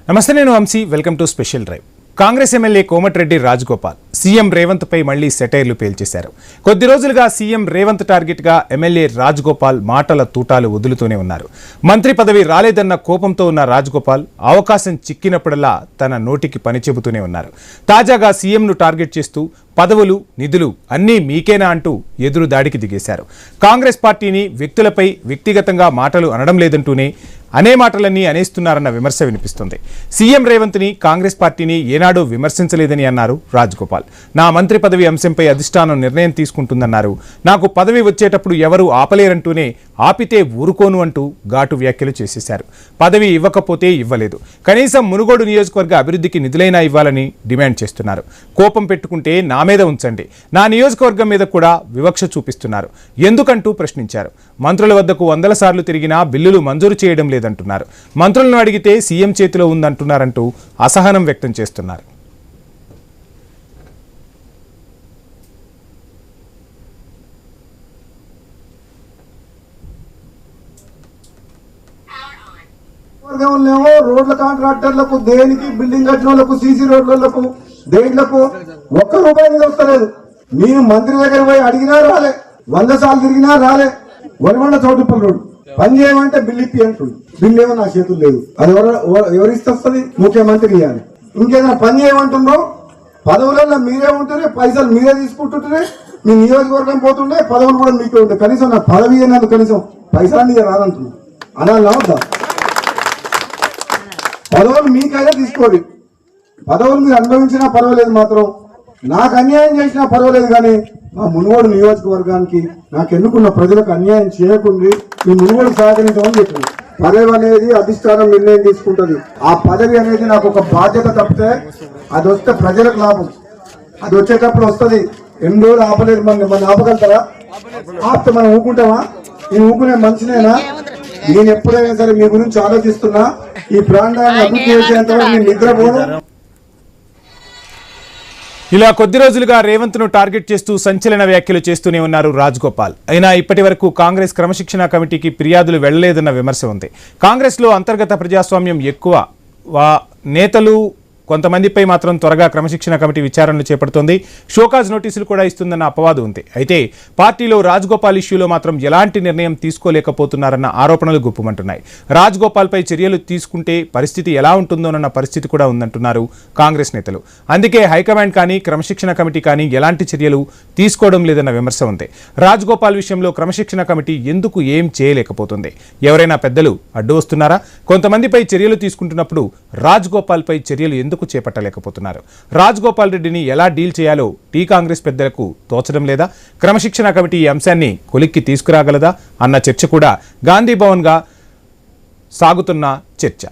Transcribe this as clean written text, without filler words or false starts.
నమస్తే, నేను Vamshi. Welcome to special drive. Congress MLA Komatireddy Rajagopal CM Revanth పై మళ్లీ సెటైర్లు పేల్చేశారు. కొద్ది రోజులుగా సీఎం రేవంత్ టార్గెట్ గా ఎమ్మెల్యే రాజగోపాల్ మాటల తూటాలు వదులుతూనే ఉన్నారు. మంత్రి పదవి రాలేదన్న కోపంతో ఉన్న రాజగోపాల్ అవకాశం చిక్కినప్పుడల్లా తన నోటికి పని చెబుతూనే ఉన్నారు. తాజాగా సీఎంను టార్గెట్ చేస్తూ పదవులు, నిధులు అన్నీ మీకేనా అంటూ ఎదురు దాడికి దిగేశారు. కాంగ్రెస్ పార్టీని వ్యక్తులపై వ్యక్తిగతంగా మాటలు అనడం లేదంటూనే అనే మాటలన్నీ అనేస్తున్నారన్న విమర్శ వినిపిస్తుంది. సీఎం రేవంత్ని, కాంగ్రెస్ పార్టీని ఏనాడూ విమర్శించలేదని అన్నారు రాజగోపాల్. నా మంత్రి పదవి అంశంపై అధిష్టానం నిర్ణయం తీసుకుంటుందన్నారు. నాకు పదవి వచ్చేటప్పుడు ఎవరూ ఆపలేరంటూనే ఆపితే ఊరుకోను అంటూ ఘాటు వ్యాఖ్యలు చేసేశారు. పదవి ఇవ్వకపోతే ఇవ్వలేదు, కనీసం మునుగోడు నియోజకవర్గ అభివృద్ధికి నిధులైనా ఇవ్వాలని డిమాండ్ చేస్తున్నారు. కోపం పెట్టుకుంటే నా మీద ఉంచండి, నా నియోజకవర్గం మీద కూడా వివక్ష చూపిస్తున్నారు ఎందుకంటూ ప్రశ్నించారు. మంత్రుల వద్దకు 100 సార్లు తిరిగినా బిల్లులు మంజూరు చేయడం లేదంటున్నారు. మంత్రులను అడిగితే సీఎం చేతిలో ఉందంటున్నారంటూ అసహనం వ్యక్తం చేస్తున్నారు. రోడ్ల కాంట్రాక్టర్లకు, దేనికి బిల్డింగ్ కట్టిన వాళ్ళకు, సీసీ రోడ్లకు, దేనిలకు ఒక్క రూపాయి మీద వస్తలేదు. నేను మంత్రి దగ్గర పోయి అడిగినా రాలే, 100 సార్లు తిరిగినా రాలే. వనమండ చౌటుప్పల్ రోడ్డు పని చేయమంటే బిల్లు ఇప్పి అంటుంది. బిల్లు ఏమో నా చేతులు లేదు, అది ఎవరిస్తుంది? ముఖ్యమంత్రి ఇవ్వాలి. ఇంకేదైనా పని చేయమంటుండ్రో, పదవులలో మీరే ఉంటేనే పైసలు మీరే తీసుకుంటుంటే మీ నియోజకవర్గం పోతుండే, పదవులు కూడా మీకే ఉంటాయి. కనీసం నా పదవి అయినందుకు కనీసం పైసలన్నీ రాదంటున్నా అనాలి వద్దా? పదవులు మీకైనా తీసుకోండి, పదవులు మీరు అనుభవించినా పర్వాలేదు, మాత్రం నాకు అన్యాయం చేసినా పర్వాలేదు, కానీ మా మునుగోడు నియోజకవర్గానికి నాకు ఎన్నుకున్న ప్రజలకు అన్యాయం చేయకుండా మీ మునుగోడు సహకరించమని చెప్పింది. పదవి అనేది అధిష్టానం నిర్ణయం తీసుకుంటుంది. ఆ పదవి అనేది నాకు ఒక బాధ్యత తప్పితే అది వస్తే ప్రజలకు లాభం. అది వచ్చేటప్పుడు వస్తుంది. ఎన్ని రోజులు ఆపలేదు, మన ఆపగలుగుతారా? ఆపితే మనం ఊకుంటామా? నేను ఊకునే మనిషినేనా? నేను ఎప్పుడైనా సరే మీ గురించి ఆలోచిస్తున్నా. ఈ ప్రాంతాన్ని అభివృద్ధి చేసేంత వరకు నేను నిద్రపోను. ఇలా కొద్ది రోజులుగా రేవంత్ను టార్గెట్ చేస్తూ సంచలన వ్యాఖ్యలు చేస్తూనే ఉన్నారు రాజగోపాల్. అయినా ఇప్పటి వరకు కాంగ్రెస్ క్రమశిక్షణ కమిటీకి ఫిర్యాదులు వెళ్లలేదన్న విమర్శ ఉంది. కాంగ్రెస్లో అంతర్గత ప్రజాస్వామ్యం ఎక్కువ, నేతలు కొంతమందిపై మాత్రం త్వరగా క్రమశిక్షణ కమిటీ విచారణలు చేపడుతోంది. షోకాజ్ నోటీసులు కూడా ఇస్తుందన్న అపవాదు ఉంది. అయితే పార్టీలో రాజగోపాల్ ఇష్యూలో మాత్రం ఎలాంటి నిర్ణయం తీసుకోలేకపోతున్నారన్న ఆరోపణలు గుప్పుమంటున్నాయి. రాజగోపాల్పై చర్యలు తీసుకుంటే పరిస్థితి ఎలా ఉంటుందోనన్న పరిస్థితి కూడా ఉందంటున్నారు కాంగ్రెస్ నేతలు. అందుకే హైకమాండ్ కానీ క్రమశిక్షణ కమిటీ కానీ ఎలాంటి చర్యలు తీసుకోవడం లేదన్న విమర్శ ఉంది. రాజగోపాల్ విషయంలో క్రమశిక్షణ కమిటీ ఎందుకు ఏం చేయలేకపోతుంది? ఎవరైనా పెద్దలు అడ్డు వస్తున్నారా? కొంతమందిపై చర్యలు తీసుకుంటున్నప్పుడు రాజగోపాల్పై చర్యలు ఎందుకు చేపట్టలేకపోతున్నారు? రాజగోపాల్ రెడ్డిని ఎలా డీల్ చేయాలో టీ కాంగ్రెస్ పెద్దలకు తోచడం లేదా? క్రమశిక్షణ కమిటీ ఈ అంశాన్ని కొలిక్కి తీసుకురాగలదా అన్న చర్చ కూడా గాంధీ భవన్గా సాగుతున్న చర్చ.